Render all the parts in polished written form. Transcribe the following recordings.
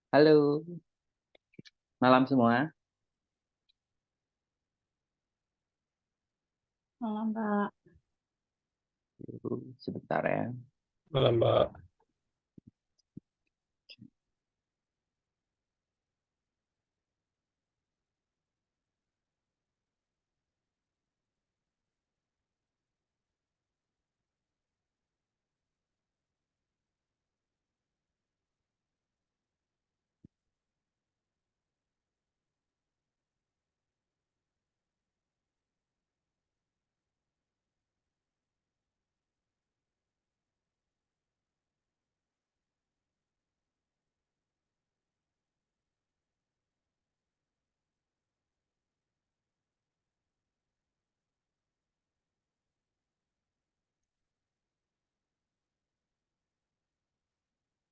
Halo, malam semua. Malam, Pak. Sebentar ya. Malam, Mbak.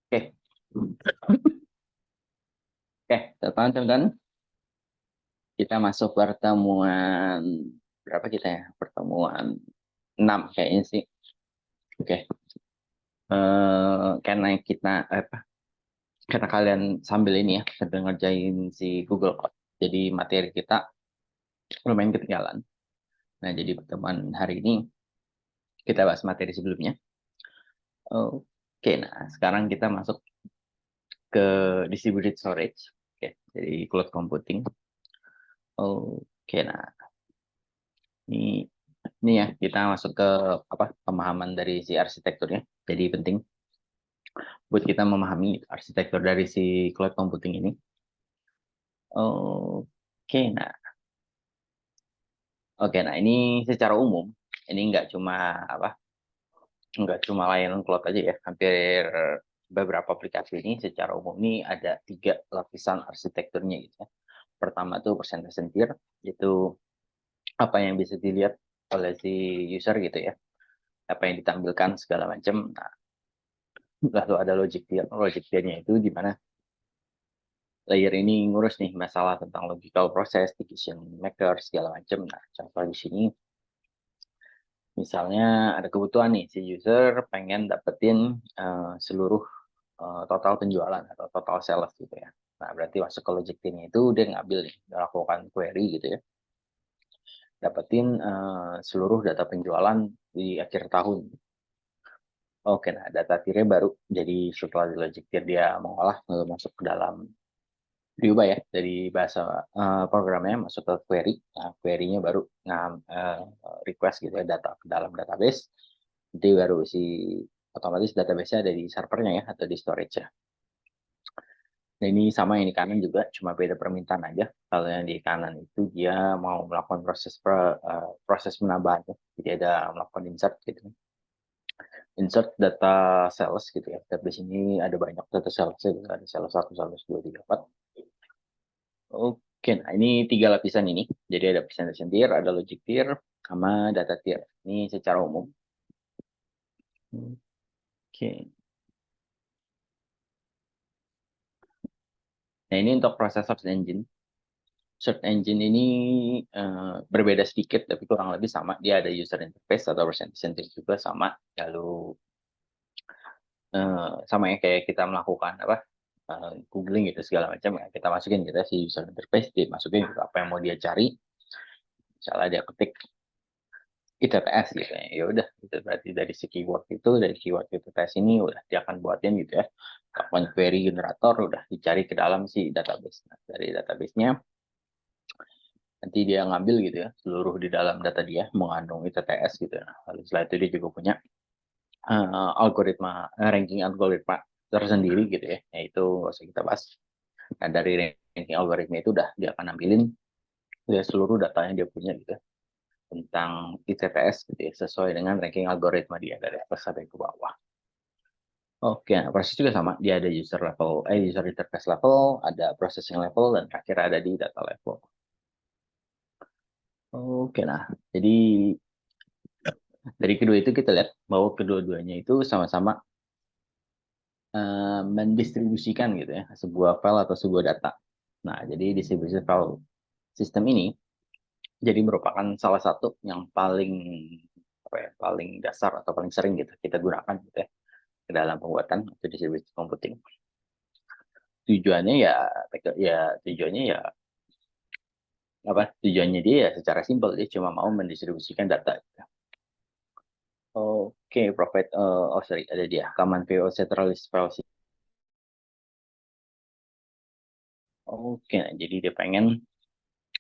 Oke, oke, teman-teman, kita masuk pertemuan berapa kita ya? Pertemuan 6 kayaknya sih. Oke, karena karena kalian sambil ini ya, sambil ngerjain si Google Code. Jadi materi kita lumayan ketinggalan. Nah, jadi pertemuan hari ini kita bahas materi sebelumnya. Oke, nah sekarang kita masuk ke distributed storage. Oke, jadi cloud computing. Oke, nah ini ya kita masuk ke pemahaman dari si arsitekturnya. Jadi penting buat kita memahami arsitektur dari si cloud computing ini. Oke, nah ini secara umum ini nggak cuma layanan cloud aja ya. Hampir beberapa aplikasi ini secara umum ini ada 3 lapisan arsitekturnya gitu ya. Pertama tuh presentation tier, itu apa yang bisa dilihat oleh si user gitu ya, apa yang ditampilkan segala macam. Nah, lalu ada logic tier. Logic tiernya itu di mana layer ini ngurus nih masalah tentang logical process, decision maker, segala macam. Nah, contoh di sini, misalnya ada kebutuhan nih, si user pengen dapetin seluruh total penjualan atau total sales gitu ya. Nah, berarti masuk ke logic tiernya itu dia ngambil nih, melakukan query gitu ya, dapetin seluruh data penjualan di akhir tahun. Oke, nah data tiernya baru. Jadi setelah di logic tier dia mengolah, lalu masuk ke dalam, diubah ya dari bahasa programnya masuk ke query. Nah, query-nya baru request gitu ya data ke dalam database. Jadi baru otomatis database-nya ada di servernya ya atau di storage ya. Nah, ini sama yang di kanan juga, cuma beda permintaan aja. Kalau yang di kanan itu dia mau melakukan proses penambahan ya. Jadi ada melakukan insert gitu. Insert data sales gitu ya. Database ini ada banyak data sales, ada sales 1, sales 2, 3, 4. Oke, nah ini 3 lapisan ini. Jadi ada presentation tier, ada logic tier, sama data tier. Ini secara umum. Oke. Nah ini untuk proses search engine. Search engine ini berbeda sedikit, tapi kurang lebih sama. Dia ada user interface atau presentation tier juga sama. Lalu sama ya kayak kita melakukan googling gitu segala macam ya. Kita masukin kita si user interface, dia masukin gitu, apa yang mau dia cari. Misalnya dia ketik ITTS gitu ya. Ya udah, itu berarti dari si keyword itu, dari keyword ITTS ini udah dia akan buatin gitu ya. Lakukan query generator, udah dicari ke dalam si database. Nah, dari database-nya nanti dia ngambil gitu ya, seluruh di dalam data dia mengandung ITTS gitu ya. Lalu setelah itu dia juga punya ranking algoritma tersendiri gitu ya. Yaitu nggak usah kita bahas. Nah, dari ranking algoritma itu udah dia akan ambilin ya seluruh datanya dia punya gitu ya, tentang ITTS gitu ya, sesuai dengan ranking algoritma dia dari atas sampai ke bawah. Oke, nah proses juga sama. Dia ada user interface level, ada processing level, dan terakhir ada di data level. Oke, nah jadi dari kedua itu kita lihat bahwa kedua-duanya itu sama-sama mendistribusikan gitu ya sebuah file atau sebuah data. Nah, jadi distribusi file sistem ini jadi merupakan salah satu yang paling dasar atau paling sering gitu kita gunakan gitu ya ke dalam pembuatan atau distribusi computing. tujuannya ya apa tujuannya dia ya secara simpel dia cuma mau mendistribusikan data. Oke, provide oh sorry ada dia command PO centralized file system. Oke, nah, jadi dia pengen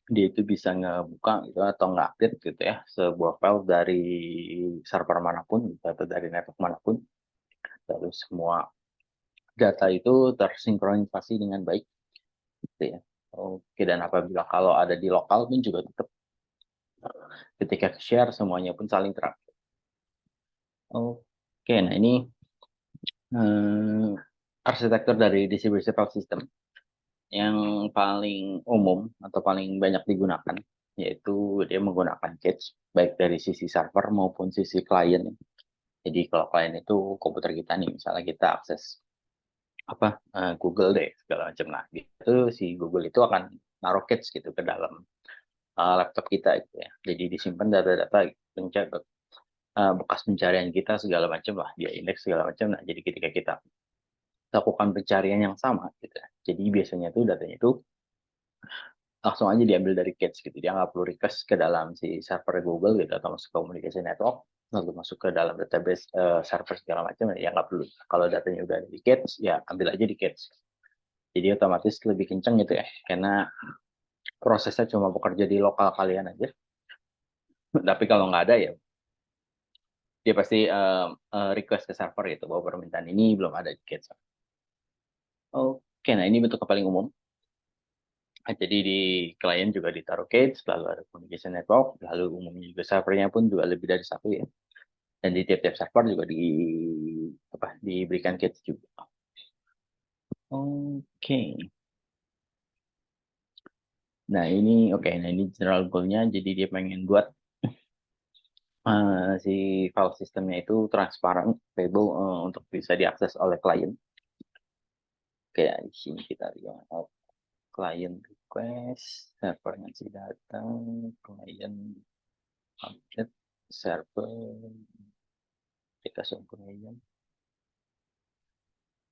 dia itu bisa ngebuka gitu atau nge-update gitu ya sebuah file dari server manapun gitu, atau dari network manapun, lalu semua data itu tersinkronisasi dengan baik gitu ya. Oke, dan apabila kalau ada di lokal pun juga tetap ketika share semuanya pun saling terupdate. Oke, nah ini arsitektur dari distributed file system yang paling umum atau paling banyak digunakan, yaitu dia menggunakan cache baik dari sisi server maupun sisi klien. Jadi kalau klien itu komputer kita nih, misalnya kita akses apa Google deh segala macam. Nah, itu si Google itu akan naruh cache gitu ke dalam laptop kita gitu ya. Jadi disimpan data-data bekas pencarian kita segala macam lah, dia indeks segala macam. Nah, jadi ketika kita lakukan pencarian yang sama gitu ya. Jadi biasanya tuh datanya itu langsung aja diambil dari cache gitu. Dia nggak perlu request ke dalam si server Google gitu atau masuk ke communication network lalu masuk ke dalam database server segala macam ya nggak perlu. Kalau datanya udah ada di cache ya ambil aja di cache. Jadi otomatis lebih kencang gitu ya karena prosesnya cuma bekerja di lokal kalian aja. Tapi kalau nggak ada ya dia pasti request ke server gitu bahwa permintaan ini belum ada di cache. Oke, nah ini bentuk yang paling umum. Jadi di klien juga ditaruh cage, lalu ada communication network, lalu umumnya juga servernya pun juga lebih dari satu ya. Dan di tiap-tiap server juga diberikan cage juga. Oke. Nah ini general goal-nya. Jadi dia pengen buat si file sistemnya itu transparan, stable untuk bisa diakses oleh klien. Kayak di sini kita lihat client request, server ngasih data, client update, server aplikasi client,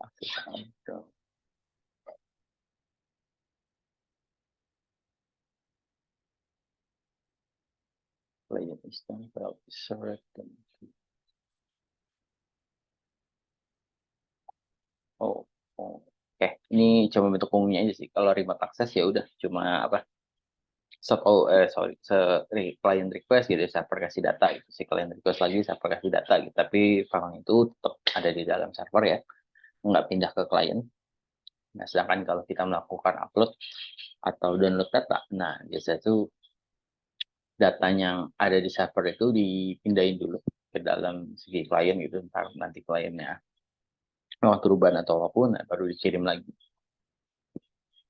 akses control, client system, browser, oh, oh. Oke, ini cuma bentuk umumnya aja sih. Kalau remote access ya udah cuma apa client request gitu, server kasih data gitu. Si client request lagi, server kasih data gitu. Tapi file itu tetap ada di dalam server ya, nggak pindah ke klien. Nah, sedangkan kalau kita melakukan upload atau download data, nah biasanya itu data yang ada di server itu dipindahin dulu ke dalam segi klien gitu. Ntar nanti kliennya mau perubahan atau apapun, nah, baru dikirim lagi.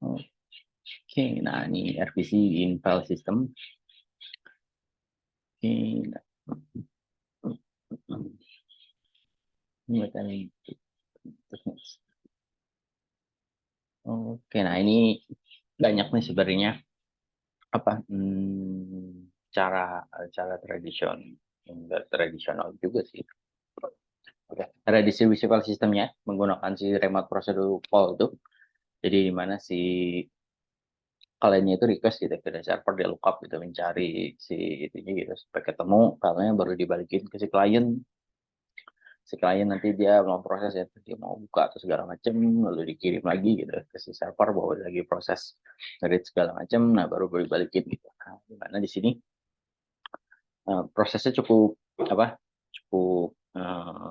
Oke, nah ini RPC in file system. Oke, nah. Ini Oke, nah ini banyak nih sebenarnya apa cara cara tradisional enggak tradisional juga sih. Oke, ada distribusi file sistemnya menggunakan si remote procedure call itu. Jadi di mana si kliennya itu request gitu ke server dia lookup gitu mencari si itunya gitu sampai ketemu filenya baru dibalikin ke si klien. Si klien nanti dia mau proses ya dia mau buka atau segala macam lalu dikirim lagi gitu ke si server bahwa lagi proses read segala macam nah baru balikin gitu. Nah, di mana di sini prosesnya cukup apa cukup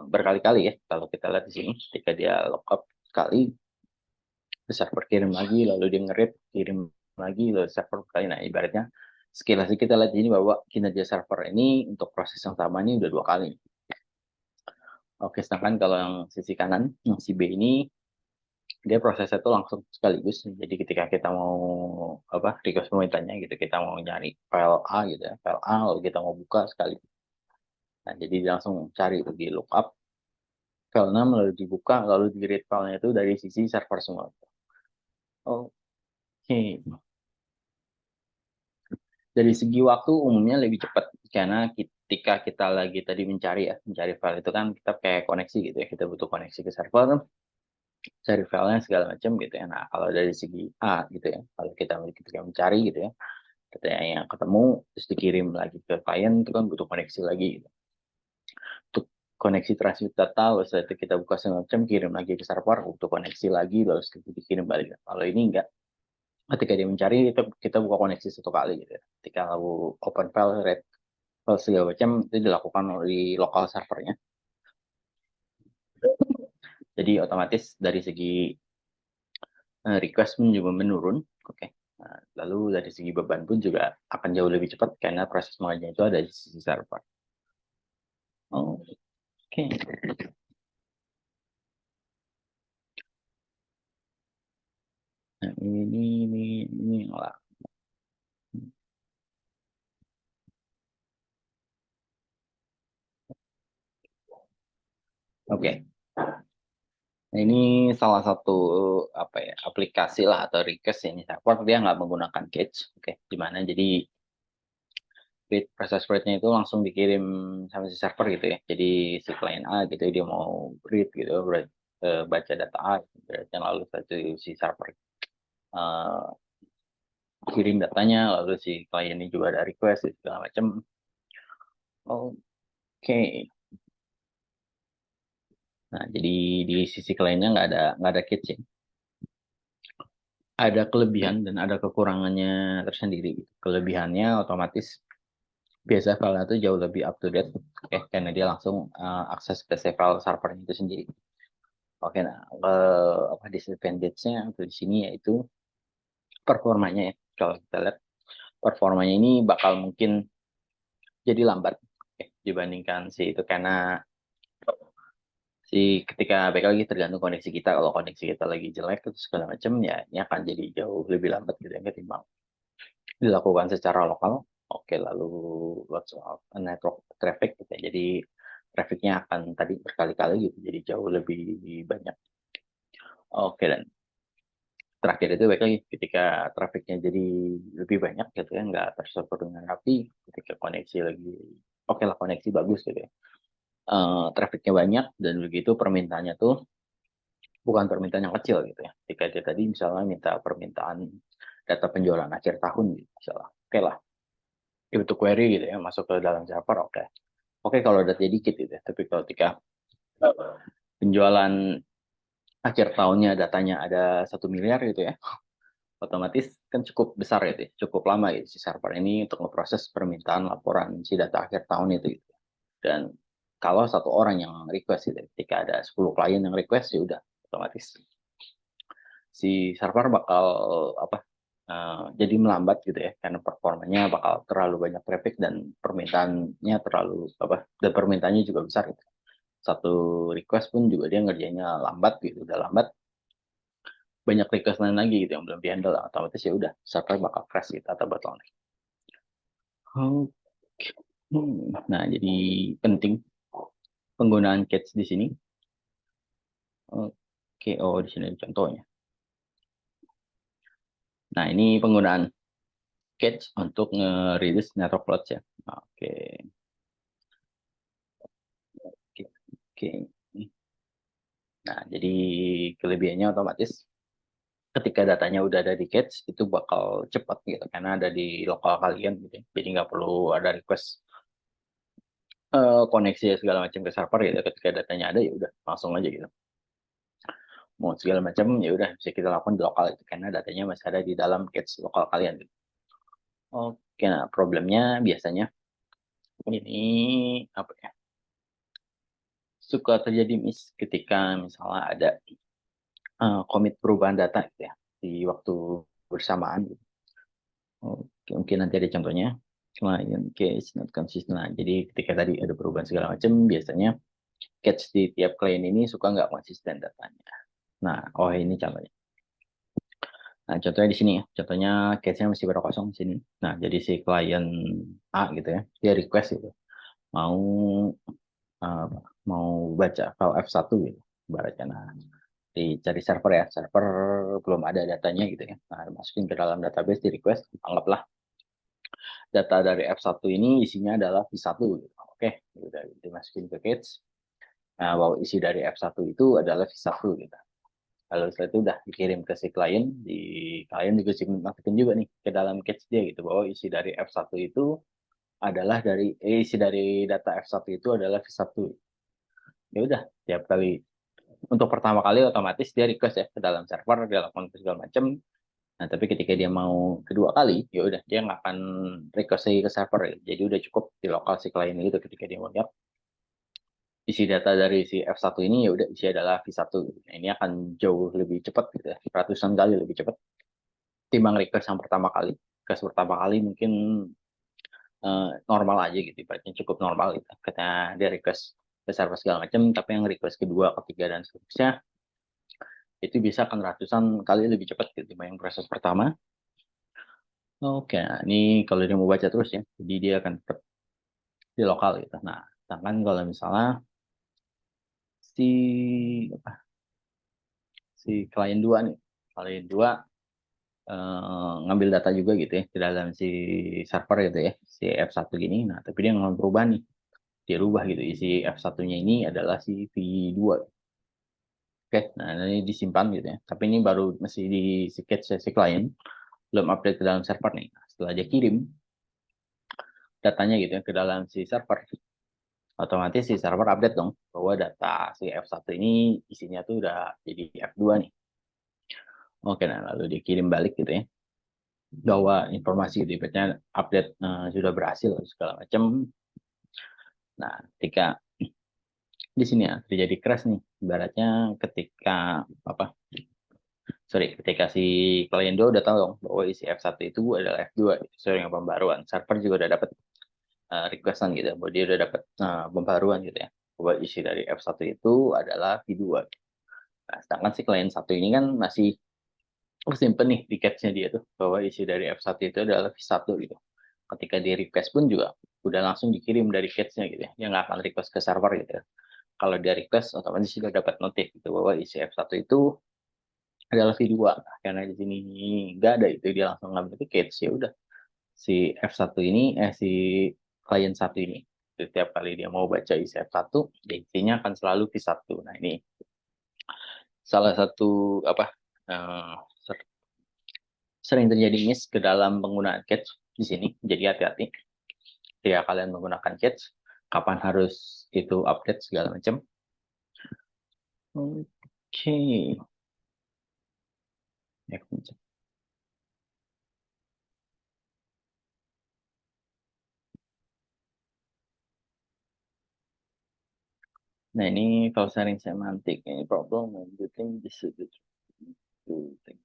berkali-kali ya kalau kita lihat di sini ketika dia lookup sekali server kirim lagi lalu dia nge-read kirim lagi lalu server kali nah ibaratnya sekilas kita lihat ini bahwa kinerja server ini untuk proses yang sama ini udah 2 kali. Oke, sedangkan kalau yang sisi kanan yang si B ini dia prosesnya tuh langsung sekaligus. Jadi ketika kita mau apa request permintaannya gitu, kita mau nyari file A gitu ya, file A lalu kita mau buka sekali. Nah, jadi dia langsung cari di lookup file 6 lalu dibuka lalu di read filenya itu dari sisi server semua. Oke. Dari segi waktu umumnya lebih cepat karena ketika kita lagi tadi mencari file itu kan kita kayak koneksi gitu ya, kita butuh koneksi ke server cari filenya segala macam gitu ya. Nah, kalau dari segi A gitu ya, kalau kita ketika mencari gitu ya, katanya yang ketemu terus dikirim lagi ke klien itu kan butuh koneksi lagi gitu. Untuk koneksi transmit data, lalu setelah itu kita buka segala macam, kirim lagi ke server, butuh koneksi lagi, lalu setelah itu dikirim balik. Kalau ini enggak, ketika dia mencari itu kita buka koneksi satu kali gitu ya. Ketika lalu open file, read file segala macam itu dilakukan di lokal servernya. Jadi otomatis dari segi request pun juga menurun. Oke. Nah, lalu dari segi beban pun juga akan jauh lebih cepat karena proses mengajarnya itu ada di sisi server. Oke. Nah, ini lah. Oke. Nah, ini salah satu apa ya, aplikasi lah atau request ini server dia nggak menggunakan cache. Oke, gimana? Jadi read proses read-nya itu langsung dikirim sama si server gitu ya. Jadi si klien A gitu dia mau read gitu, baca data A, berarti lalu satu si server eh, kirim datanya, lalu si klien ini juga ada request segala macam. Oke. Nah, jadi di sisi kliennya nggak ada cache. Ada kelebihan dan ada kekurangannya tersendiri. Kelebihannya otomatis biasa file itu jauh lebih up to date, oke, karena dia langsung akses ke file servernya itu sendiri. Oke, nah apa disadvantage-nya untuk di sini yaitu performanya ya. Kalau kita lihat performanya ini bakal mungkin jadi lambat dibandingkan si itu karena ketika baik lagi tergantung koneksi kita. Kalau koneksi kita lagi jelek itu segala macam ya ini akan jadi jauh lebih lambat gitu ya ketimbang dilakukan secara lokal. Oke, lalu lots of network traffic gitu ya. Jadi trafficnya akan tadi berkali-kali gitu, jadi jauh lebih banyak. Oke, dan terakhir itu baik lagi ketika trafficnya jadi lebih banyak gitu ya, nggak terserver dengan rapi, ketika koneksi lagi oke lah koneksi bagus gitu ya. Trafficnya banyak dan begitu permintaannya tuh bukan permintaan yang kecil gitu ya. Ketika dia tadi misalnya minta permintaan data penjualan akhir tahun gitu, misalnya. Oke lah, itu query gitu ya, masuk ke dalam server, oke. Oke kalau data dikit gitu ya, tapi kalau ketika penjualan akhir tahunnya datanya ada 1 miliar gitu ya, otomatis kan cukup besar gitu ya, cukup lama gitu si server ini untuk memproses permintaan laporan si data akhir tahun itu gitu. Dan kalau satu orang yang request gitu, ketika ada 10 klien yang request ya udah otomatis si server bakal apa jadi melambat gitu ya karena performanya bakal terlalu banyak traffic dan permintaannya terlalu apa dan permintaannya juga besar gitu. Satu request pun juga dia ngerjainnya lambat gitu, udah lambat banyak request lain lagi gitu yang belum dihandle, otomatis ya udah server bakal crash gitu atau bottleneck. Oke. Nah, jadi penting penggunaan cache di sini. Oke, oh di sini contohnya. Nah, ini penggunaan cache untuk nge-release network loads ya. Oke, oke, oke. Nah, jadi kelebihannya otomatis ketika datanya udah ada di cache itu bakal cepat gitu karena ada di lokal kalian gitu ya. Jadi nggak perlu ada request koneksi segala macam ke server gitu. Ketika datanya ada ya udah langsung aja gitu. Mau segala macam ya udah bisa kita lakukan di lokal itu karena datanya masih ada di dalam cache lokal kalian gitu. Oke, nah problemnya biasanya ini apa ya? Suka terjadi miss ketika misalnya ada komit perubahan data gitu ya di waktu bersamaan gitu. Oke, mungkin nanti ada contohnya. Client case not consistent. Nah, jadi ketika tadi ada perubahan segala macam, biasanya catch di tiap klien ini suka nggak konsisten datanya. Nah, oh ini contohnya. Nah, contohnya di sini ya. Contohnya case-nya masih kosong di sini. Nah, jadi si klien A gitu ya, dia request gitu. Mau uh, mau baca file F1 gitu. Ibaratnya nah, dicari server ya, server belum ada datanya gitu ya. Nah, masukin ke dalam database di request, anggaplah data dari F1 ini isinya adalah V1 gitu. Oke, udah dimasukin ke cache. Nah, bahwa isi dari F1 itu adalah V1 gitu. Lalu setelah itu udah dikirim ke si klien, di klien juga masukin juga nih ke dalam cache dia gitu, bahwa isi dari F1 itu adalah isi dari data F1 itu adalah V1. Ya udah, tiap kali untuk pertama kali otomatis dia request ya ke dalam server, dia lakukan segala macam. Nah, tapi ketika dia mau kedua kali, ya udah dia nggak akan request lagi ke server ya. Jadi udah cukup di lokal si klien itu ketika dia mau lihat isi data dari si F1 ini, ya udah isi adalah V1. Nah, ini akan jauh lebih cepat gitu ya, ratusan kali lebih cepat timbang request yang pertama kali. Request pertama kali mungkin normal aja gitu, ibaratnya cukup normal gitu. Karena dia request ke server segala macam, tapi yang request kedua, ketiga dan seterusnya itu bisa akan ratusan kali lebih cepat gitu dibanding proses pertama. Oke, nah ini kalau dia mau baca terus ya, jadi dia akan tetap di lokal gitu. Nah, sedangkan kalau misalnya si si klien 2 nih, klien 2 ngambil data juga gitu ya di dalam si server gitu ya, si F1 gini. Nah, tapi dia nggak berubah nih. Dia rubah gitu isi F1-nya ini adalah si V2. Oke, nah ini disimpan gitu ya. Tapi ini baru masih di si cache si klien, belum update ke dalam server nih. Nah, setelah dia kirim datanya gitu ya ke dalam si server, otomatis si server update dong bahwa data si F1 ini isinya tuh udah jadi F2 nih. Oke, nah lalu dikirim balik gitu ya, bahwa informasi itu ibaratnya update sudah berhasil segala macam. Nah, ketika di sini ya terjadi crash nih, ibaratnya ketika ketika si klien 2 udah tahu dong bahwa isi F1 itu adalah F2 sesuai dengan pembaruan. Server juga udah dapat requestan gitu, bahwa dia udah dapat pembaruan gitu ya, bahwa isi dari F1 itu adalah V2. Nah, sedangkan si klien 1 ini kan masih simpen nih di cache-nya dia tuh, bahwa isi dari F1 itu adalah V1 gitu. Ketika di request pun juga udah langsung dikirim dari cache-nya gitu ya. Dia nggak akan request ke server gitu ya. Kalau dia request, otomatis sudah dapat notif gitu, bahwa isi F1 itu adalah V2. Nah, karena di sini nggak ada itu, dia langsung ngambil ke cache, ya udah. Si F1 ini, si klien 1 ini, setiap kali dia mau baca isi F1, isinya akan selalu V1. Nah, ini salah satu uh, sering terjadi miss ke dalam penggunaan cache di sini. Jadi hati-hati ketika kalian menggunakan cache, kapan harus itu update segala macam. Oke. Ya, nah, ini kalau sharing semantik ini problem you think this is the thing.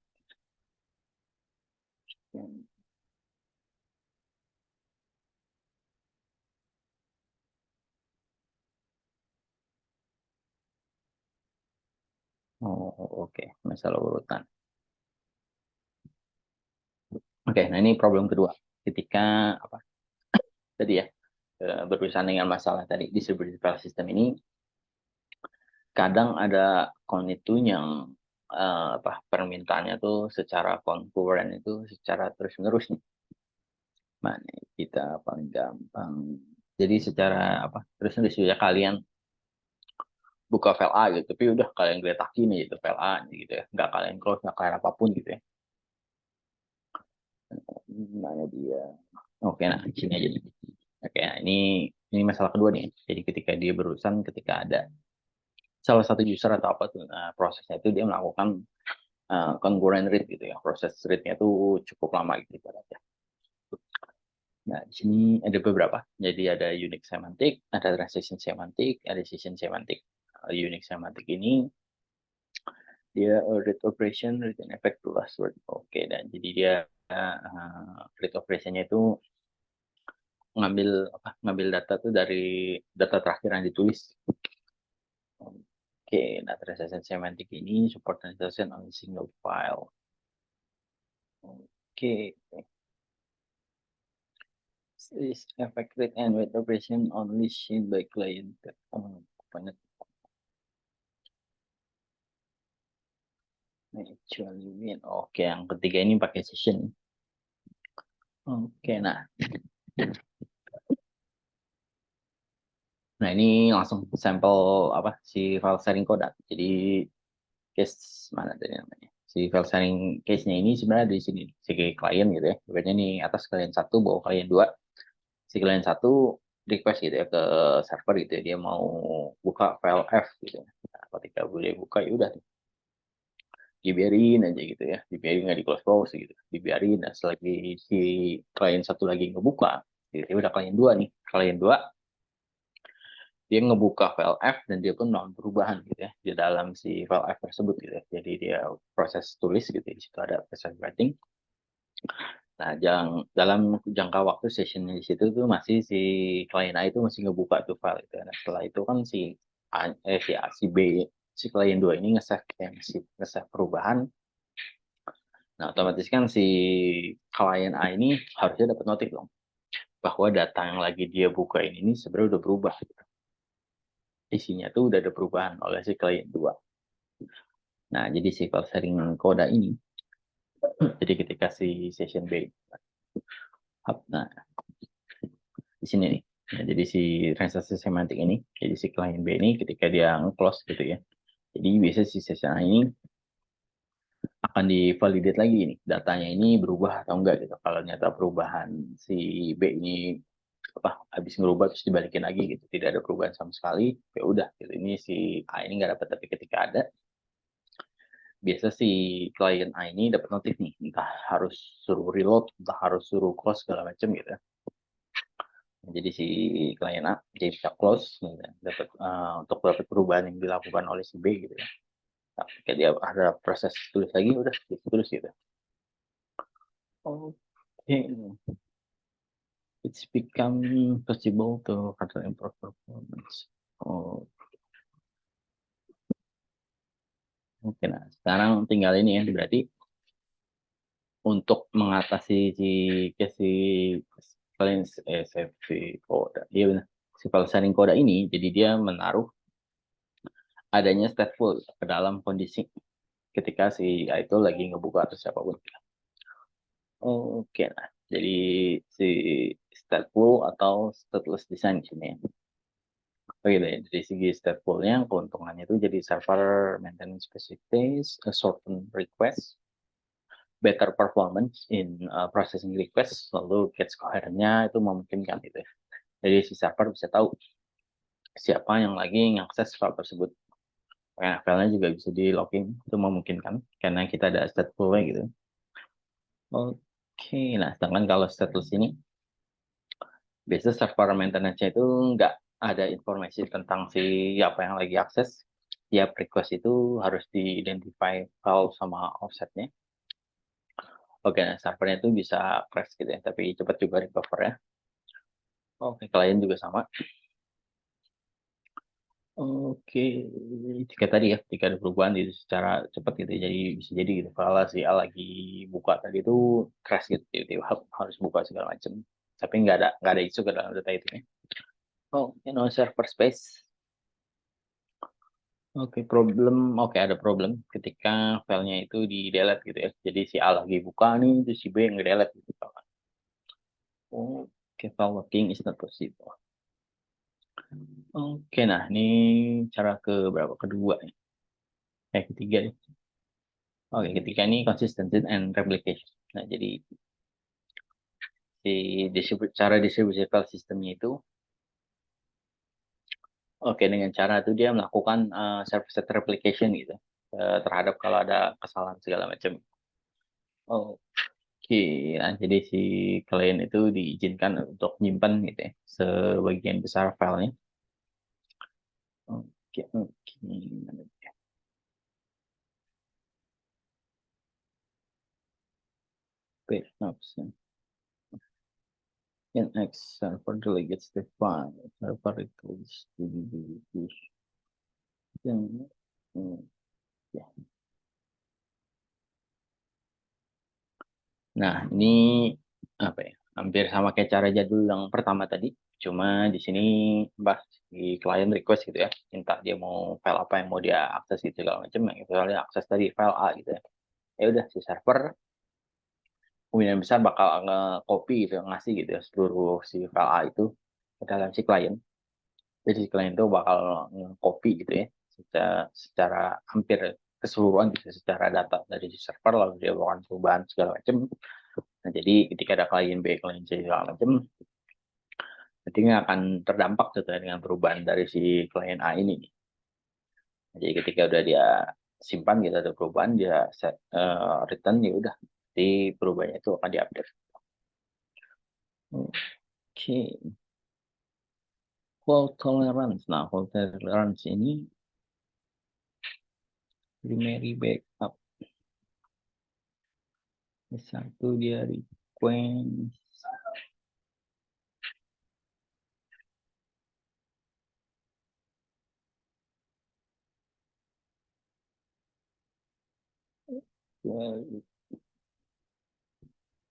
Oh, oke. Masalah urutan. Oke, nah ini problem kedua. Ketika tadi ya berurusan dengan masalah tadi distributed file system ini, kadang ada akun itu yang permintaannya tuh secara concurrent itu secara terus-menerus nih. Mana kita paling gampang. Jadi secara terus-menerus ya kalian buka file A gitu, tapi udah kalian geletakin aja itu file A gitu ya, nggak kalian close, nggak kalian apapun gitu ya. Mana dia? Oke, nah sini aja nih. Oke, nah ini masalah kedua nih. Jadi ketika dia berurusan, ketika ada salah satu user atau apa tuh prosesnya itu dia melakukan concurrent read gitu ya, proses read-nya itu cukup lama gitu ibaratnya. Nah, di sini ada beberapa. Jadi ada unique semantic, ada transition semantic, ada decision semantic. Unique semantic ini dia read operation, return effect to last word. Oke, dan jadi dia read operationnya itu ngambil data tuh dari data terakhir yang ditulis. Oke, nah transition semantic ini support transition on single file. Oke, is affected and with operation only seen by client. Actually mean. Oke, yang ketiga ini pakai session. Oke, nah ini langsung sampel si file sharing code. Jadi case mana tadi namanya? Si file sharing case-nya ini sebenarnya di sini si klien gitu ya. Sebenarnya nih atas klien 1, bawah klien 2. Si klien 1 request gitu ya ke server gitu ya, dia mau buka file F gitu ya. Nah, ketika boleh buka ya udah dibiarin aja gitu ya, dibiarin nggak di close gitu, dibiarin. Nah, selagi si klien 1 lagi ngebuka, jadi udah klien 2 nih, klien 2 dia ngebuka file F dan dia pun melakukan perubahan gitu ya di dalam si file F tersebut gitu ya. Jadi dia proses tulis gitu ya, di situ ada proses writing. Nah, dalam jangka waktu session di situ tuh masih si klien A itu masih ngebuka tuh file itu. Nah, setelah itu kan si B, si klien 2 ini nge-save perubahan. Nah, otomatis kan si klien A ini harusnya dapat notif dong bahwa data yang lagi dia buka ini sebenarnya udah berubah gitu. Isinya tuh udah ada perubahan oleh si klien 2. Nah, jadi si file sharing kode ini, jadi ketika si session B, nah di sini nih, nah, jadi si transaksi semantik ini, jadi si klien B ini ketika dia nge-close gitu ya, jadi biasa si session A ini akan divalidate lagi nih, datanya ini berubah atau enggak gitu. Kalau ternyata perubahan si B ini habis ngerubah terus dibalikin lagi gitu, tidak ada perubahan sama sekali, ya udah gitu, ini si A ini nggak dapat. Tapi ketika ada, biasa si klien A ini dapat notif nih, entah harus suruh reload, entah harus suruh close segala macam gitu ya. Jadi si klien A jadi bisa close gitu ya, untuk dapat perubahan yang dilakukan oleh si B gitu ya. Nah, ketika dia ada proses tulis lagi, udah ditulis gitu. Oke, it's become possible to further improve performance. Oh, oke. Nah, sekarang tinggal ini ya, berarti untuk mengatasi si kalian safety kode, iya benar. Si file sharing kode ini, jadi dia menaruh adanya stateful ke dalam kondisi ketika si A itu lagi ngebuka atau siapapun. Oke, nah jadi si stateful atau stateless design di sini ya. Oh gitu ya, dari segi stateful-nya keuntungannya itu jadi server maintenance specifics, a certain request, better performance in processing request, lalu cache coherence-nya itu memungkinkan gitu ya. Jadi si server bisa tahu siapa yang lagi ngakses file tersebut. Nah, filenya juga bisa di logging, itu memungkinkan karena kita ada stateful-nya gitu. Oke, nah sedangkan kalau stateless ini, biasanya server maintenance-nya itu nggak ada informasi tentang apa yang lagi akses. Tiap request itu harus di-identify file sama offsetnya. Oke, nah servernya itu bisa crash gitu ya, tapi cepat juga recover ya. Oke, klien juga sama. Oke, jika tadi ya, jika ada perubahan itu secara cepat gitu, jadi bisa jadi gitu. Kalau si A lagi buka tadi itu crash gitu, tiba-tiba harus buka segala macam. Tapi nggak ada isu ke dalam data itu ya. Oh, server space. Oke, ada problem ketika filenya itu di delete gitu ya. Jadi si A lagi buka nih, terus si B nge-delete gitu. Oke, file locking is not possible. Oke, nah ini cara kedua nih. Ketiga nih. Oke, ketiga ini consistency and replication. Nah, jadi cara distribusi file sistemnya itu, oke, dengan cara itu dia melakukan server-side replication gitu, terhadap kalau ada kesalahan segala macam. Oke, nah, jadi si klien itu diizinkan untuk nyimpan gitu ya, sebagian besar filenya. Oke, oke. Page option. In X server delegates the file, server records the yang ya. Nah, ini apa ya? Hampir sama kayak cara jadul yang pertama tadi. Cuma di sini di klien request gitu ya, minta dia mau file apa yang mau dia akses gitu segala macam. Yang misalnya akses tadi file A gitu ya. Ya udah si server kemungkinan besar bakal nge-copy gitu, ngasih gitu ya seluruh si file A itu ke dalam si klien. Jadi si klien itu bakal nge-copy gitu ya, secara hampir keseluruhan bisa secara data dari si server lalu dia melakukan perubahan segala macam. Nah, jadi ketika ada klien B, klien C segala macam, nanti nggak akan terdampak sesuai dengan perubahan dari si klien A ini. Jadi ketika udah dia simpan gitu ada perubahan dia return ya udah di perubahannya itu akan diupdate. Oke. Fault tolerance. Nah, fault tolerance ini primary backup. Satu dia request.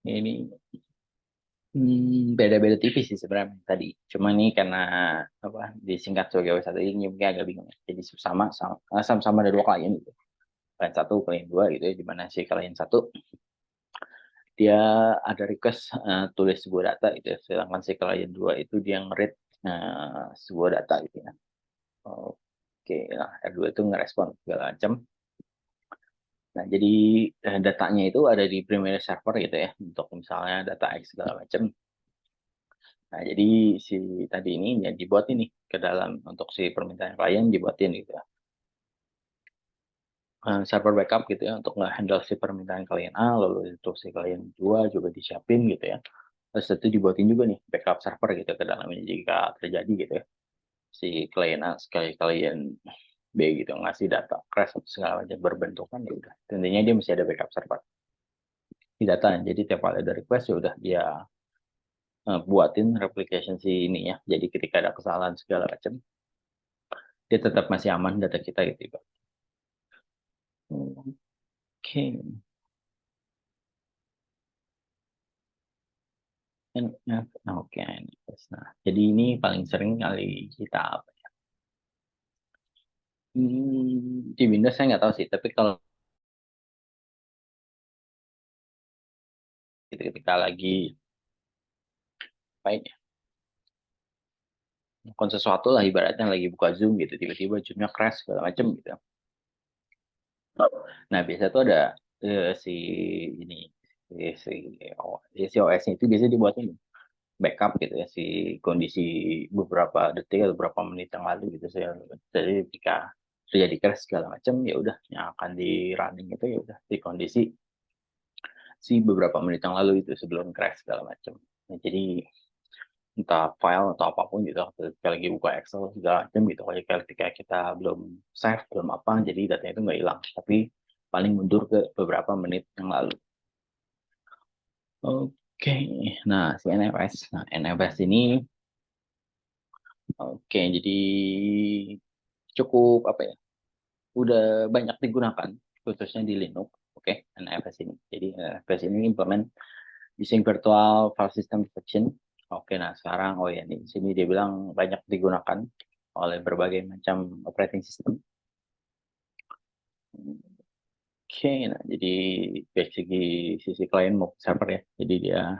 Ini beda-beda tipis sih sebenarnya tadi. Cuma ini karena apa disingkat sebagai W1 ini mungkin agak bingung. Jadi sama-sama ada dua klien gitu. Klien satu, klien dua gitu ya. Di mana si klien satu dia ada request tulis sebuah data gitu ya. Sedangkan si klien dua itu dia nge-read sebuah data gitu ya. Oke, nah R2 itu ngerespon segala macam. Nah, jadi datanya itu ada di primary server gitu ya, untuk misalnya data X segala macam. Nah, jadi si tadi ini ya dibuat ini ke dalam untuk si permintaan klien dibuatin gitu ya. Server backup gitu ya untuk nge-handle si permintaan klien A, lalu untuk si klien 2 juga disiapin gitu ya. Terus itu dibuatin juga nih backup server gitu ke dalamnya jika terjadi gitu ya. Si klien A sekali klien B gitu ngasih data crash atau segala macam berbentukan ya udah. Tentunya dia mesti ada backup server di data. Jadi tiap kali ada request ya udah dia buatin replication si ini ya. Jadi ketika ada kesalahan segala macam, dia tetap masih aman data kita gitu, Pak. Oke. Oke. Nah, jadi ini paling sering kali kita apa ya? Di Windows saya nggak tahu sih, tapi kalau ketika lagi apa ya, melakukan sesuatu lah ibaratnya lagi buka Zoom gitu, tiba-tiba Zoom-nya crash segala macam gitu. Nah, biasa tuh ada si ini si si OS-nya itu biasanya dibuatin backup gitu ya si kondisi beberapa detik atau beberapa menit yang lalu gitu saya. Jadi ketika terjadi crash segala macam ya udah yang akan di running itu ya udah di kondisi si beberapa menit yang lalu itu sebelum crash segala macam. Nah, jadi entah file atau apapun gitu ketika lagi buka Excel segala macam gitu ketika kita belum save belum apa jadi datanya itu nggak hilang tapi paling mundur ke beberapa menit yang lalu. Oke, nah si NFS, nah NFS ini oke jadi cukup apa ya udah banyak digunakan khususnya di Linux. Oke, NFS ini. Jadi NFS ini implement using virtual file system detection. Oke, nah sekarang oh ya nih di sini dia bilang banyak digunakan oleh berbagai macam operating system. Oke, nah jadi dari sisi klien mau server ya. Jadi dia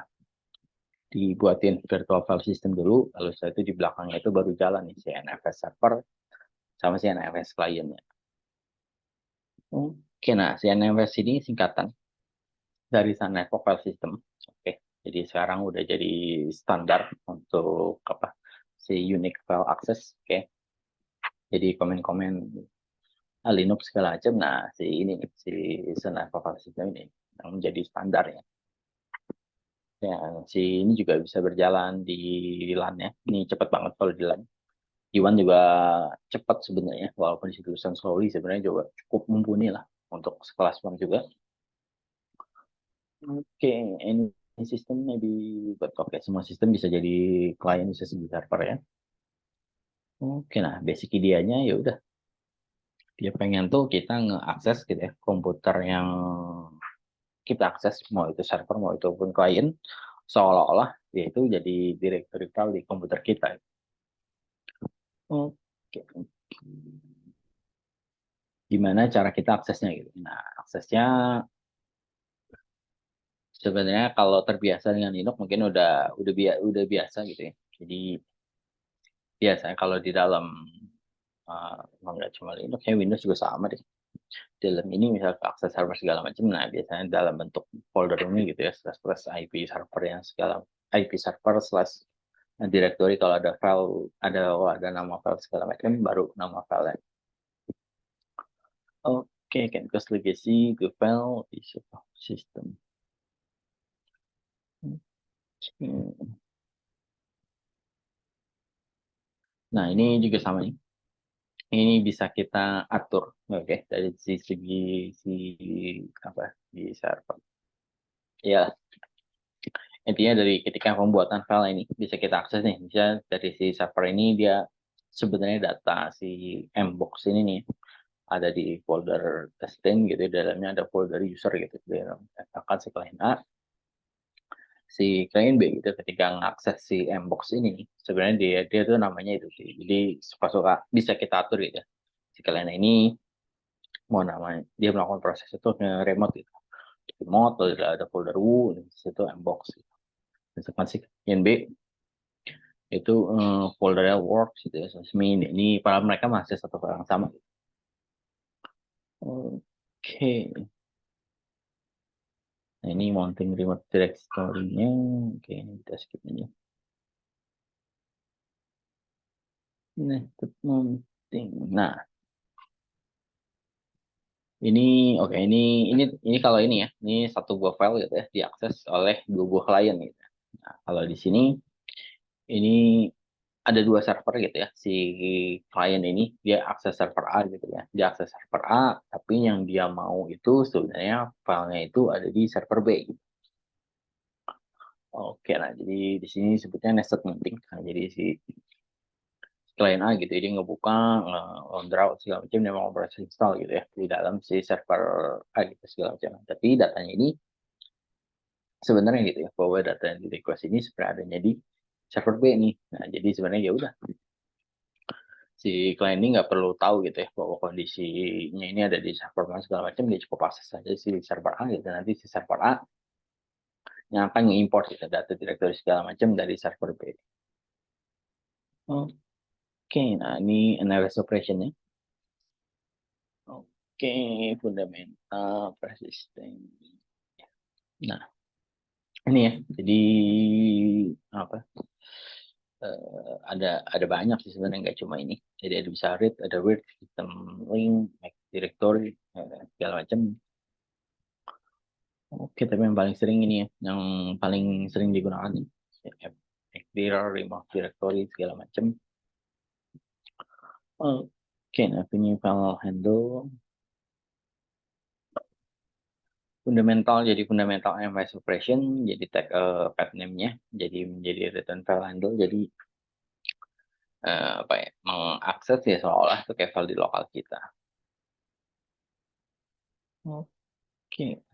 dibuatin virtual file system dulu, lalu setelah itu di belakangnya itu baru jalan nih si NFS server sama si NFS kliennya. Oke, nah si NFS ini singkatan dari Sun Network File System. Oke, jadi sekarang udah jadi standar untuk apa si unique file access. Oke, jadi komen-komen Linux segala macam. Nah, si ini si Sun Network File System ini yang menjadi standar ya. Ya, si ini juga bisa berjalan di LAN ya. Ini cepat banget kalau di LAN. Di WAN juga cepat sebenarnya, walaupun di tulisan slowly sebenarnya juga cukup mumpuni lah untuk sekelas WAN juga. Oke, ini sistem maybe buat oke semua sistem bisa jadi klien bisa jadi server ya. Oke, nah basic ideanya ya udah dia pengen tuh kita ngeakses gitu ya komputer yang kita akses mau itu server mau itu pun klien seolah-olah dia itu jadi directory file di komputer kita. Oke, gimana cara kita aksesnya gitu? Nah aksesnya sebenarnya kalau terbiasa dengan Linux mungkin udah biasa gitu ya. Jadi biasanya kalau di dalam nggak cuma Linux ya Windows juga sama deh. dalam ini misal akses server segala macam, nah biasanya dalam bentuk folder ini gitu ya, slash IP server yang segala IP server slash directory kalau ada file, ada nama file segala macam, baru nama file. Oke, Campus Legacy ke file di system. Nah, ini juga sama nih. Ini bisa kita atur, oke, dari segi apa di server. Ya, intinya dari ketika pembuatan file ini bisa kita akses nih, bisa dari si server ini dia sebenarnya data si mbox ini nih ada di folder testing gitu, dalamnya ada folder user gitu, akan si klien A, si klien B gitu ketika mengakses si mbox ini sebenarnya dia tuh namanya itu sih, jadi suka-suka bisa kita atur gitu ya. Si klien ini mau namanya dia melakukan proses itu remote gitu, remote ada folder di situ mbox gitu. Misalkan si klien B itu foldernya works gitu ya, ini para mereka masih satu file yang sama. Oke, nah ini mounting remote directory-nya. Oke, ini kita skip aja. Network mounting. Nah, ini kalau ini ya, ini satu buah file gitu ya, diakses oleh dua buah klien gitu. Nah, kalau di sini ini ada dua server gitu ya. Si klien ini dia akses server A gitu ya. Dia akses server A, tapi yang dia mau itu sebenarnya filenya itu ada di server B gitu. Oke, nah jadi di sini sebutnya nested mounting. Nah, jadi si klien A gitu, dia ngebuka, loadout segala macam, dia mau proses install gitu ya di dalam si server A gitu segala macam. Tapi datanya ini sebenarnya gitu ya, bahwa data yang di request ini sebenarnya adanya di server B nih. Nah, jadi sebenarnya ya udah si klien ini nggak perlu tahu gitu ya bahwa kondisinya ini ada di server mana segala macam, dia cukup akses saja si server A gitu. Nanti si server A yang akan mengimport gitu, data directory segala macam dari server B. Oke, nah ini analysis operation-nya. Oke, fundamental persistent. Nah, ini ya. Jadi apa? Ada banyak sih sebenarnya, nggak cuma ini. Jadi ada bisa read, ada read, system link, make directory, segala macam. Oke, tapi yang paling sering ini ya, yang paling sering digunakan nih, Mirror, remote directory segala macam. Oke, nah ini file handle fundamental, jadi fundamental MS operation, jadi tag path name-nya, jadi menjadi return file handle, jadi apa ya, mengakses ya seolah itu kayak file di lokal kita. Oke.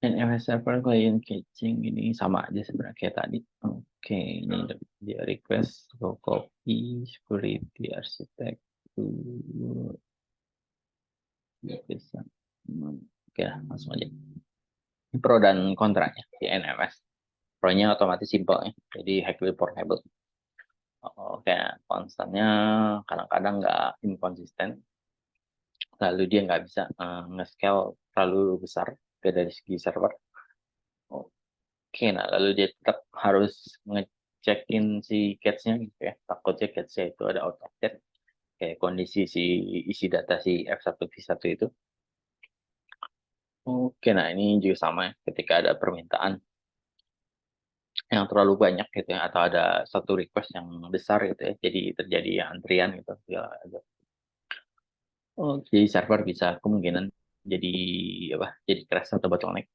Dan MS Server Client Caching ini sama aja sebenarnya kayak tadi. Oke, ini dia request, go copy, security, architect, bisa. Oke, langsung aja. Pro dan kontranya di NMS. Pro-nya otomatis simple ya, jadi highly portable. Oke, konstannya kadang-kadang nggak inconsistent, lalu dia nggak bisa nge-scale terlalu besar dari segi server. Oke, nah lalu dia tetap harus ngecekin si cache-nya gitu ya. Takutnya cache-nya itu ada out of date, kayak kondisi si isi data si F1V1 itu. Oke, nah ini juga sama ya, ketika ada permintaan yang terlalu banyak gitu ya, atau ada satu request yang besar gitu ya, jadi terjadi antrian gitu. Ya, jadi server bisa kemungkinan jadi apa? Jadi crash atau bottleneck.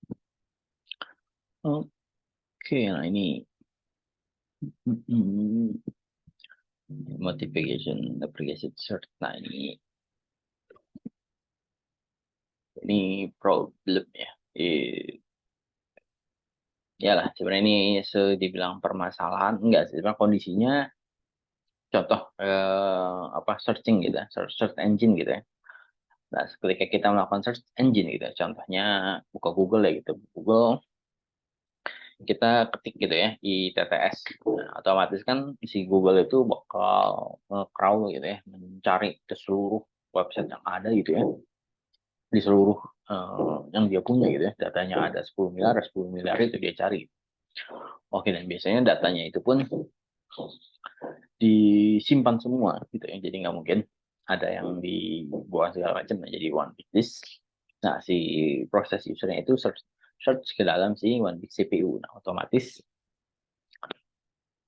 Oke, nah ini modification application search. Nah ini problem ya. Ya lah, sebenarnya ini dibilang permasalahan enggak sih, sebenarnya kondisinya contoh apa searching gitu ya, search engine gitu ya. Nah, ketika kita melakukan search engine gitu ya, contohnya buka Google ya gitu. Google kita ketik gitu ya ITTS, nah, otomatis kan si Google itu bakal crawl gitu ya, mencari ke seluruh website yang ada gitu ya, di seluruh yang dia punya gitu ya, datanya ada 10 miliar, 10 miliar itu dia cari. Oke, dan biasanya datanya itu pun disimpan semua gitu ya, jadi nggak mungkin ada yang dibuang segala macam. Nah, jadi one big disk. Nah, si proses usernya itu search ke dalam si one big CPU. Nah, otomatis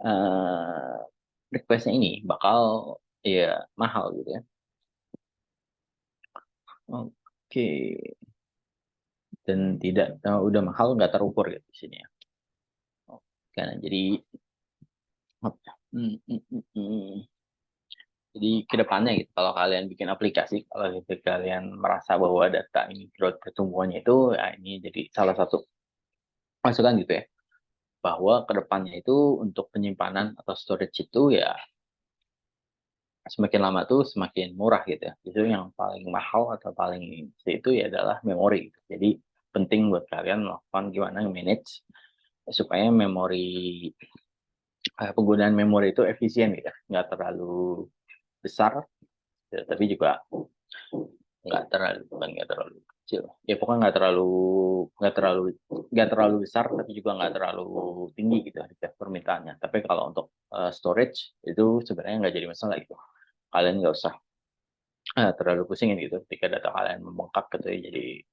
uh, requestnya ini bakal ya mahal gitu ya. Oke, dan tidak udah mahal nggak terukur gitu di sini ya. Oke, nah, jadi hmm, hmm, hmm, hmm. Jadi ke depannya gitu, kalau kalian bikin aplikasi, kalau gitu kalian merasa bahwa data ini growth pertumbuhannya itu, ya ini jadi salah satu masukan gitu ya, bahwa ke depannya itu untuk penyimpanan atau storage itu ya semakin lama tuh semakin murah gitu ya. Itu yang paling mahal atau paling itu ya adalah memori gitu. Jadi penting buat kalian melakukan gimana manage supaya memori penggunaan memori itu efisien gitu ya, nggak terlalu besar, ya, tapi juga nggak terlalu kecil. Ya pokoknya nggak terlalu nggak terlalu besar, tapi juga nggak terlalu tinggi gitu harga permintaannya. Tapi kalau untuk storage itu sebenarnya nggak jadi masalah gitu. Kalian nggak usah terlalu pusingin gitu ketika data kalian membengkak gitu ya, jadi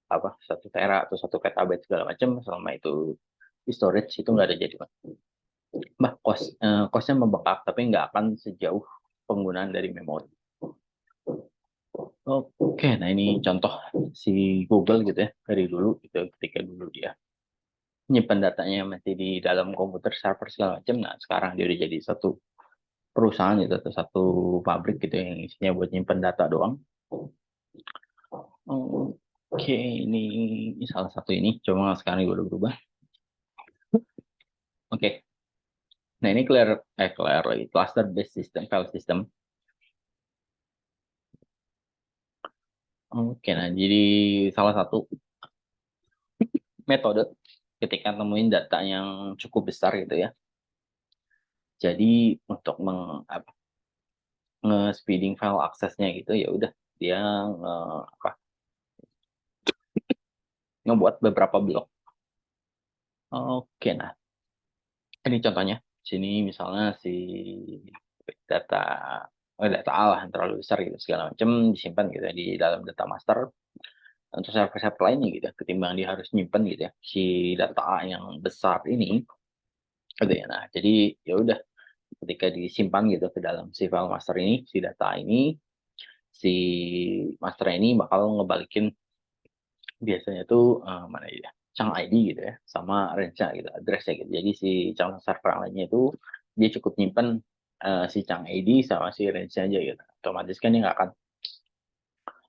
apa 1 tera atau 1 petabyte segala macam, selama itu di storage itu nggak ada jadi costnya membengkak, tapi nggak akan sejauh penggunaan dari memori. Oke, nah ini contoh si Google gitu ya, dari dulu gitu, ketika dulu dia nyimpan datanya masih di dalam komputer server segala macam. Nah, sekarang dia udah jadi satu perusahaan gitu atau satu pabrik gitu yang isinya buat nyimpan data doang. Oke, ini salah satu ini, cuma sekarang ini udah berubah. Oke, nah ini clear lagi, cluster based system, file system. Oke, nah jadi salah satu metode ketika nemuin data yang cukup besar gitu ya. Jadi untuk nge-speeding file aksesnya gitu ya udah dia apa, ngebuat beberapa blok. Oke, nah ini contohnya. Sini misalnya si data data A lah yang terlalu besar gitu segala macam disimpan gitu ya di dalam data master. Untuk server-server lainnya gitu ya, ketimbang dia harus nyimpen gitu ya si data A yang besar ini gitu ya. Nah, jadi ya udah ketika disimpan gitu ke dalam si file master ini, si data ini, si master ini bakal ngebalikin biasanya tuh mana ya, chunk ID gitu ya, sama range-nya gitu, address-nya gitu. Jadi si chunk server lainnya itu dia cukup nyimpen si chunk ID sama si range-nya aja gitu. Otomatis kan dia nggak akan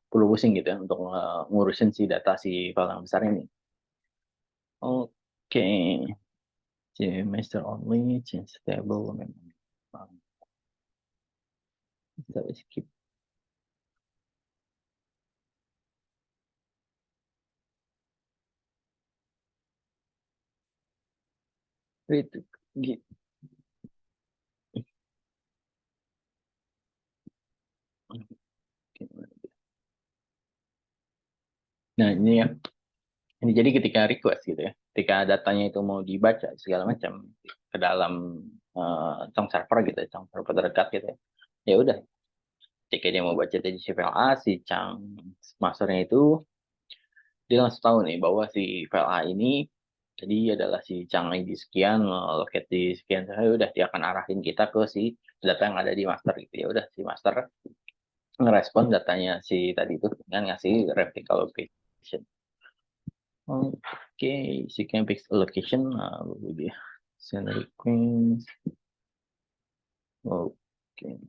perlu pusing gitu ya untuk ngurusin si data si file yang besar ini. Oke, master only, change table, memory. Bisa skip. Itu gitu. Nah, ini ya. Ini jadi ketika request gitu ya. Ketika datanya itu mau dibaca segala macam ke dalam cong server gitu ya, cong server terdekat gitu ya. Ya udah, ketika dia mau baca dari si file A, si cang masternya itu dia langsung tahu nih bahwa si file A ini jadi adalah si cang ID sekian, locate di sekian, saya udah dia akan arahin kita ke si data yang ada di master gitu ya. Udah si master ngerespon datanya si tadi itu dengan ngasih replica location. Oke, si can fix location, dia send request. Oke,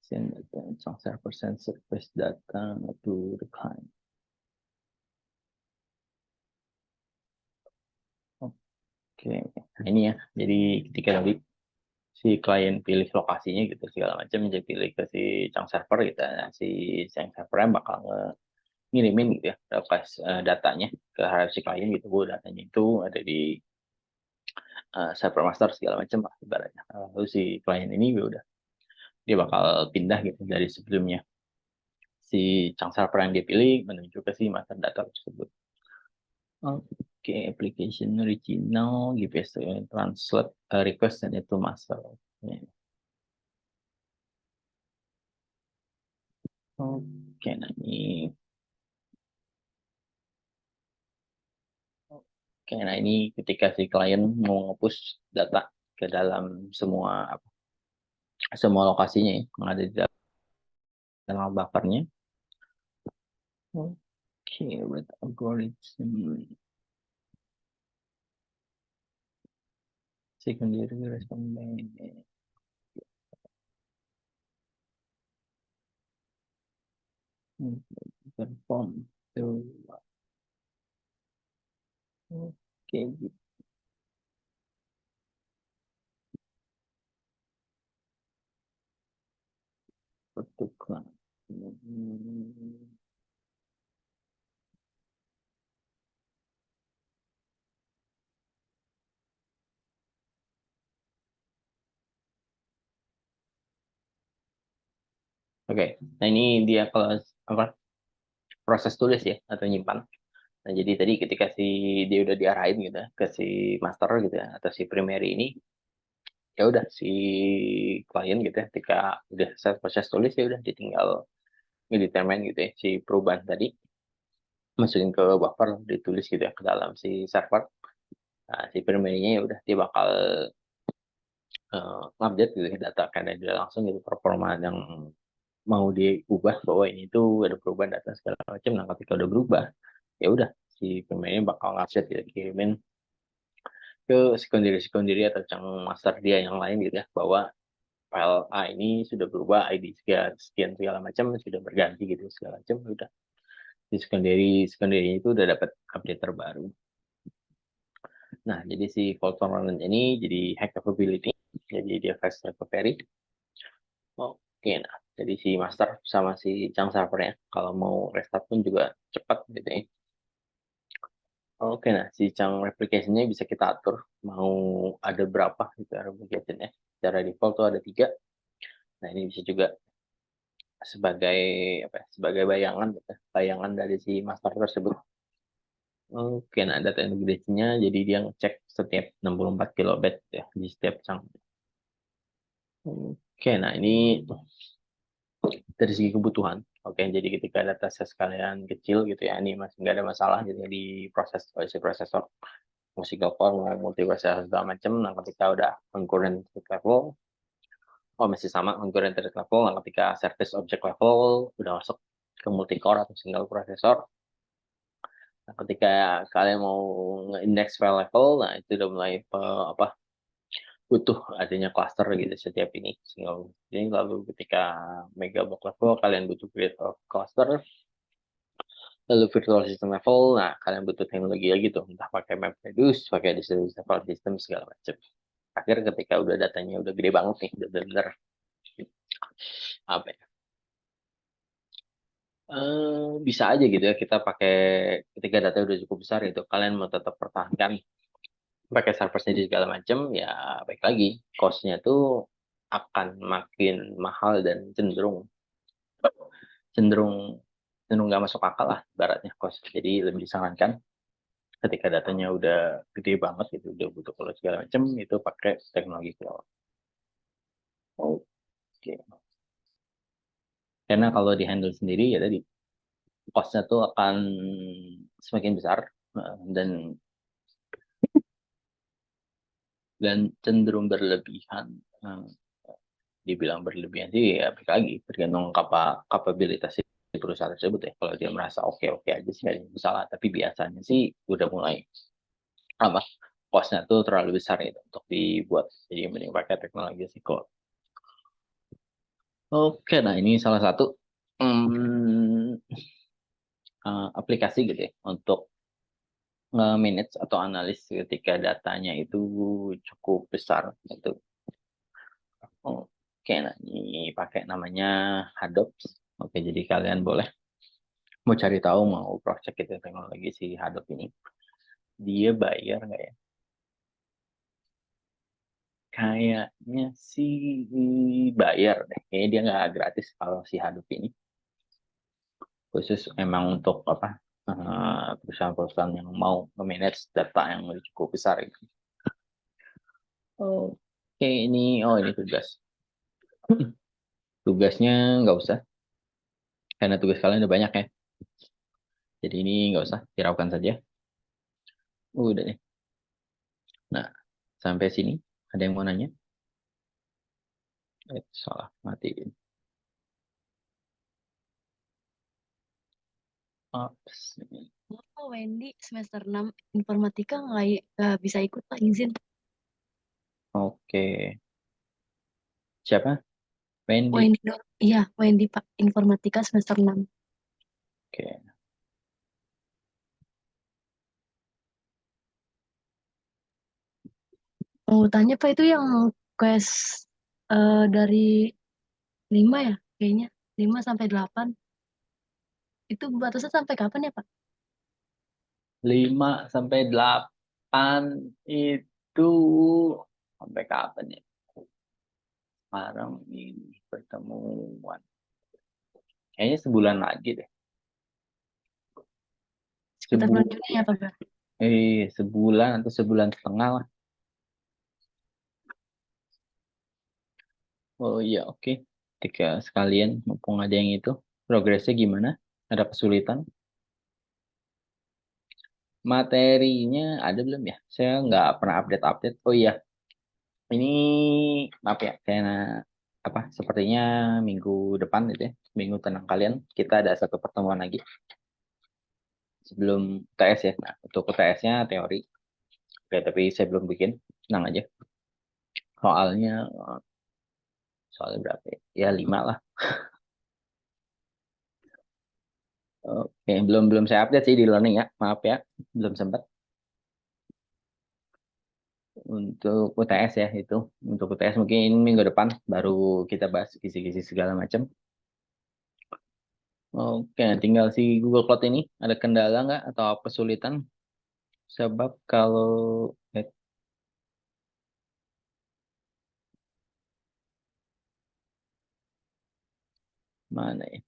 send data, some server send request data to the client. Oke, nah, ini ya. Jadi ketika tadi si klien pilih lokasinya gitu segala macam, jadi pilih ke si Chang server gitu. Nah, si Chang server bakal ngirimin gitu ya request datanya ke harap si klien gitu, bahwa datanya itu ada di server master segala macam lah ibaratnya. Lalu si klien ini ya udah dia bakal pindah gitu dari sebelumnya si chunk server yang dia pilih menuju ke si master data tersebut. Oke, application original GPS translate request dan itu master. Oke, nah ini Oke, nah ini ketika si klien mau nge-push data ke dalam semua lokasinya ya, yang ada di dalam buffernya. Oke, with algorithm secondary response perform. Oke, gitu. Pertukar. Oke, nah ini dia kalau apa proses tulis ya atau nyimpan. Nah jadi tadi ketika dia udah diarahin gitu ya, ke si master gitu ya atau si primary ini, ya udah si klien gitu ya ketika udah selesai proses tulis ya udah ditinggal ngedetermine gitu ya si perubahan tadi masukin ke buffer ditulis gitu ya ke dalam si server. Nah, si primary-nya ya udah dia bakal update gitu ya data karena dia langsung gitu performa yang mau diubah bahwa ini tuh ada perubahan data segala macam. Nah ketika udah berubah ya udah si primary bakal ngupdate gitu kirimin ke secondary atau yang master dia yang lain gitu ya bahwa file A ini sudah berubah ID sekian sekian segala macam sudah berganti gitu segala macam udah di secondary itu udah dapat update terbaru. Nah jadi si fault tolerance ini jadi hack capability jadi dia fast recovery. Oke, nah jadi si master sama si chunk servernya kalau mau restart pun juga cepat gitu ya. Oke, nah si chunk replication-nya bisa kita atur mau ada berapa gitu replication-nya. Secara default tuh ada 3. Nah ini bisa juga sebagai sebagai bayangan gitu, bayangan dari si master tersebut. Oke, nah data integrity-nya jadi dia ngecek setiap 64 kilobit ya di setiap chunk. Oke, nah ini dari segi kebutuhan. Oke, jadi ketika data set kalian kecil gitu ya, ini masih nggak ada masalah gitu ya di proses oleh si prosesor musical core mau multiprocessor segala macam. Nah, ketika udah concurrent level, masih sama concurrent level. Nah, ketika service object level udah masuk ke multi core atau single processor. Nah, ketika kalian mau nge-index file level, nah itu udah mulai butuh adanya cluster gitu setiap ini. Jadi lalu ketika mega block level kalian butuh create of cluster, lalu virtual system level, nah kalian butuh teknologi lagi tuh, entah pakai MapReduce, pakai distributed file system segala macam. Akhirnya ketika udah datanya udah gede banget nih, udah bener apa ya? Bisa aja gitu ya kita pakai ketika data udah cukup besar itu kalian mau tetap pertahankan pakai server sendiri segala macam ya baik lagi cost-nya tuh akan makin mahal dan cenderung cenderung nggak masuk akal lah baratnya cost. Jadi lebih disarankan ketika datanya udah gede banget itu udah butuh cloud segala macam itu pakai teknologi cloud. Oke. Karena kalau di handle sendiri ya tadi cost-nya tuh akan semakin besar dan cenderung berlebihan. Eh, Dibilang berlebihan sih ya balik lagi tergantung kapabilitas si perusahaan tersebut ya. Kalau dia merasa oke-oke aja sih nggak ada masalah. Tapi biasanya sih udah mulai apa cost-nya tuh terlalu besar itu untuk dibuat. Jadi mending pakai teknologi sih kok. Oke, nah ini salah satu hmm, aplikasi gitu ya untuk nge-manage atau analis ketika datanya itu cukup besar itu. Oke, nah ini pakai namanya Hadoop. Oke, jadi kalian boleh mau cari tahu, mau cross check itu teknologi si Hadoop ini. Dia bayar nggak ya? Kayaknya sih bayar deh. Kayaknya dia nggak gratis kalau si Hadoop ini. Khusus emang untuk apa? Perusahaan-perusahaan yang mau manage data yang cukup besar itu. Oke, ini tugas. Tugasnya nggak usah, karena tugas kalian udah banyak ya. Jadi ini nggak usah, hiraukan saja. Udah nih. Nah, sampai sini ada yang mau nanya? Salah, matiin. Ops. Oh, Wendy semester 6 informatika nggak bisa ikut Pak, izin. Oke. Siapa? Wendy. Wendy dong. Iya, Wendy Pak, informatika semester 6. Oke. Mau tanya Pak, itu yang quest dari 5 ya kayaknya. 5 sampai 8. Itu batasnya sampai kapan ya Pak? 5 sampai 8 itu sampai kapan ya? Sekarang ini pertemuan. Kayaknya sebulan lagi deh. Sekitar bulan Juni ya Pak? Sebulan atau sebulan setengah lah. Oh iya, oke. Ketika sekalian, mumpung ada yang itu, progresnya gimana? Ada kesulitan? Materinya ada belum ya? Saya nggak pernah update-update. Oh iya, ini maaf ya, saya apa? Sepertinya minggu depan itu ya, minggu tenang kalian, kita ada satu pertemuan lagi sebelum UTS ya. Nah, untuk UTS-nya teori. Oke, tapi saya belum bikin. Tenang aja. Soalnya, soalnya berapa ya? Ya 5 lah. Oke, belum belum saya update sih di learning ya. Maaf ya, belum sempat. Untuk UTS ya itu. Untuk UTS mungkin minggu depan baru kita bahas kisi-kisi segala macam. Oke, tinggal si Google Cloud ini ada kendala nggak atau kesulitan? Sebab kalau mana ya?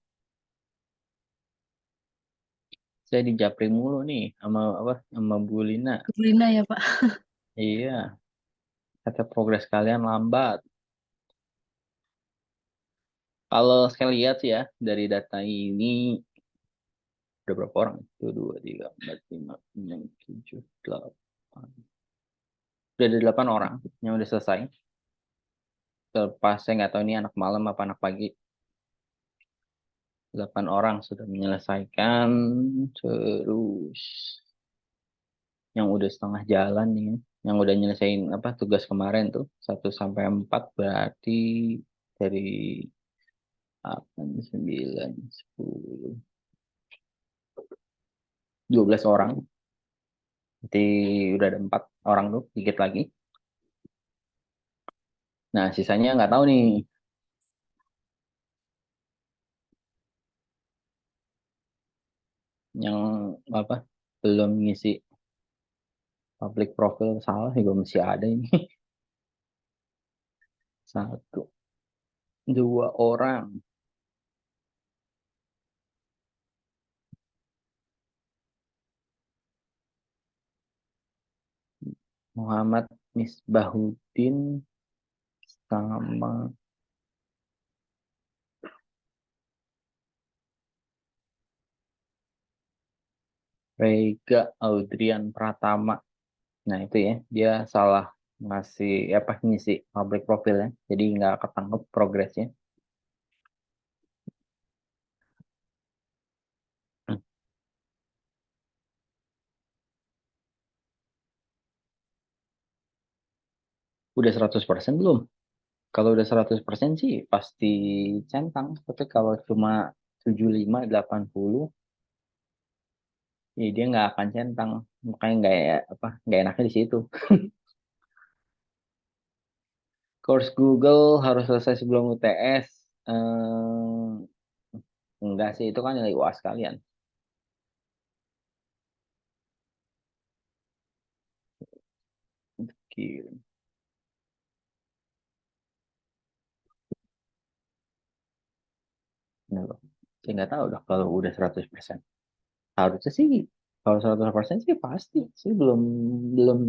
Saya di Japri mulu nih sama apa? Sama Bu Lina. Lina ya Pak. Iya, kata progres kalian lambat. Kalau saya lihat sih ya dari data ini ada berapa orang? 1, 2, 3, 4, 5, 6, 7, 8. Udah ada 8 orang yang udah selesai. Terlepas saya nggak tahu ini anak malam apa anak pagi. 8 orang sudah menyelesaikan. Terus yang udah setengah jalan nih, yang udah nyelesain apa tugas kemarin tuh 1 sampai 4 berarti dari 8, 9, 10, 12 orang. Berarti udah ada 4 orang tuh, dikit lagi. Nah, sisanya nggak tahu nih. Yang apa belum ngisi public profile salah juga masih ada ini. 1, 2 orang. Muhammad Misbahuddin sama Rega Audrian Pratama. Nah itu ya, dia salah ngasih apa ngisi public profile ya, jadi nggak ketangkep progresnya. Hmm, Udah 100% belum? Kalau udah 100% sih pasti centang. Tapi kalau cuma 75, 80, ya dia nggak akan centang. Makanya nggak enaknya di situ. Course Google harus selesai sebelum UTS. Enggak sih, itu kan nilai UAS kalian. kirim. Nah, loh. Saya nggak tahu dah kalau udah 100%. Harusnya sih kalau 100% sih pasti. Saya belum belum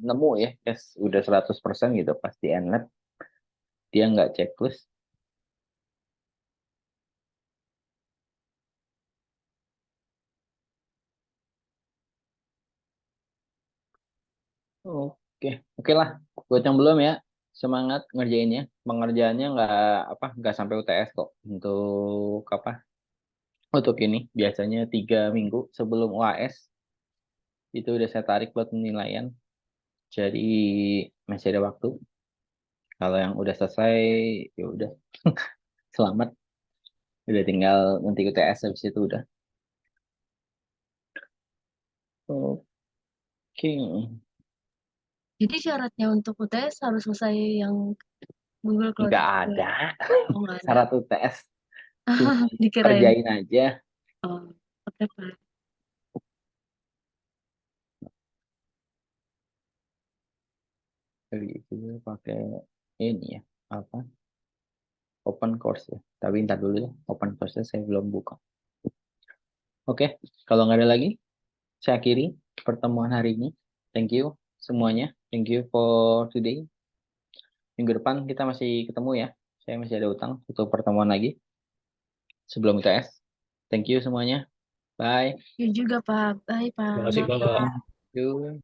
nemu ya, tes udah 100% gitu pasti NLab. Dia nggak checklist. Oke, oke lah. Buat yang belum ya, semangat ngerjainnya. Pengerjaannya nggak sampai UTS kok. Untuk apa? Untuk ini biasanya 3 minggu sebelum UAS itu udah saya tarik buat penilaian. Jadi masih ada waktu. Kalau yang udah selesai ya udah selamat. Udah tinggal nanti UTS habis itu udah. Oke, Jadi syaratnya untuk UTS harus selesai yang Google Cloud nggak itu ya? ada Oh, nggak ada. syarat UTS. Cuma Dikirain. kerjain aja. Oh, oke, Pak. Jadi itu pakai ini ya, apa? Open course ya. Tapi ntar dulu ya, open course saya belum buka. Oke, kalau nggak ada lagi, saya akhiri pertemuan hari ini. Thank you semuanya. Thank you for today. Minggu depan kita masih ketemu ya. Saya masih ada utang untuk pertemuan lagi sebelum UTS. Thank you semuanya. Bye. You juga, Pak. Bye, Pak. Terima kasih, Pak. Thank you.